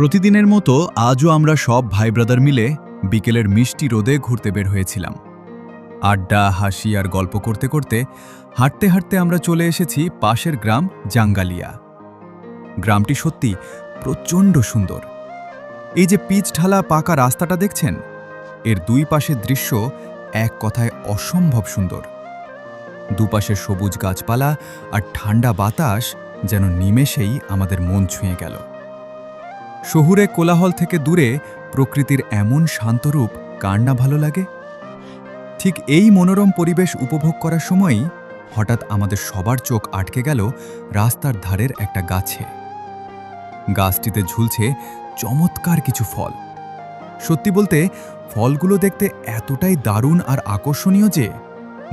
প্রতিদিনের মতো আজও আমরা সব ভাই ব্রাদার মিলে বিকেলের মিষ্টি রোদে ঘুরতে বের হয়েছিলাম। আড্ডা, হাসি আর গল্প করতে করতে হাঁটতে হাঁটতে আমরা চলে এসেছি পাশের গ্রাম জাঙ্গালিয়া। গ্রামটি সত্যি প্রচণ্ড সুন্দর। এই যে পিচ ঢালা পাকা রাস্তাটা দেখছেন, এর দুই পাশের দৃশ্য এক কথায় অসম্ভব সুন্দর। দুপাশে সবুজ গাছপালা আর ঠান্ডা বাতাস যেন নিমেষেই আমাদের মন ছুঁয়ে গেল। শহুরে কোলাহল থেকে দূরে প্রকৃতির এমন শান্তরূপ কার না ভালো লাগে। ঠিক এই মনোরম পরিবেশ উপভোগ করার সময়ই হঠাৎ আমাদের সবার চোখ আটকে গেল রাস্তার ধারের একটা গাছে। গাছটিতে ঝুলছে চমৎকার কিছু ফল। সত্যি বলতে ফলগুলো দেখতে এতটাই দারুণ আর আকর্ষণীয়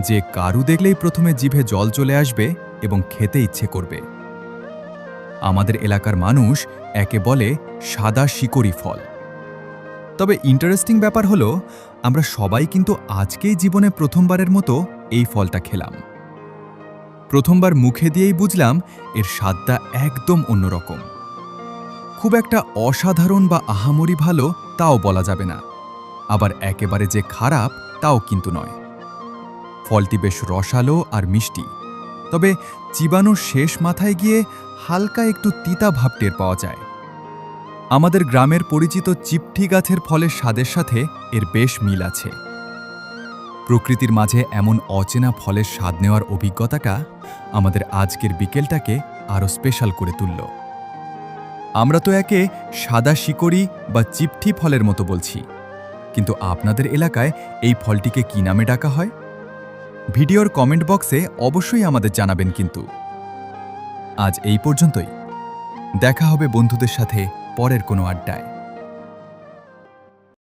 যে কারু দেখলেই প্রথমে জিভে জল চলে আসবে এবং খেতে ইচ্ছে করবে। আমাদের এলাকার মানুষ একে বলে সাদা শিকড়ি ফল। তবে ইন্টারেস্টিং ব্যাপার হলো, আমরা সবাই কিন্তু আজকেই জীবনে প্রথমবারের মতো এই ফলটা খেলাম। প্রথমবার মুখে দিয়েই বুঝলাম এর স্বাদটা একদম অন্যরকম। খুব একটা অসাধারণ বা আহামরি ভালো তাও বলা যাবে না, আবার একেবারে যে খারাপ তাও কিন্তু নয়। ফলটি বেশ রসালো আর মিষ্টি, তবে চিবানোর শেষ মাথায় গিয়ে হালকা একটু তিতা ভাব টের পাওয়া যায়। আমাদের গ্রামের পরিচিত চিপঠি গাছের ফলের স্বাদের সাথে এর বেশ মিল আছে। প্রকৃতির মাঝে এমন অচেনা ফলের স্বাদ নেওয়ার অভিজ্ঞতাটা আমাদের আজকের বিকেলটাকে আরও স্পেশাল করে তুলল। আমরা তো একে সাদা শিকড়ি বা চিপঠি ফলের মতো বলছি, কিন্তু আপনাদের এলাকায় এই ফলটিকে কী নামে ডাকা হয়? ভিডিওর কমেন্ট বক্সে অবশ্যই আমাদের জানাবেন। কিন্তু আজ এই পর্যন্তই। দেখা হবে বন্ধুদের সাথে পরের কোনো আড্ডায়।